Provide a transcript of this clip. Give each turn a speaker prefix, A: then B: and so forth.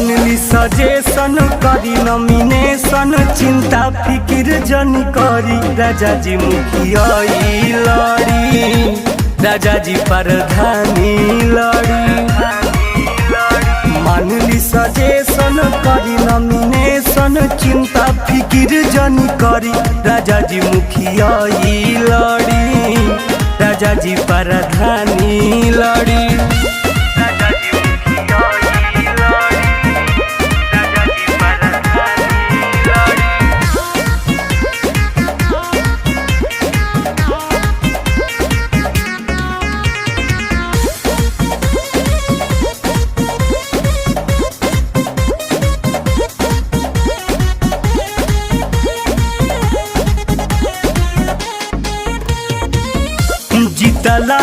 A: मानली सजेशन करी नॉमिनेशन चिंता फिकिर जन करी राजा जी मुखिया लड़ी राजा जी प्रधानी लड़ी मानली सजेशन करी नॉमिनेशन चिंता फिकिर जन करी राजा जी मुखिया लड़ी राजा जी प्रधानी लड़ी जीतला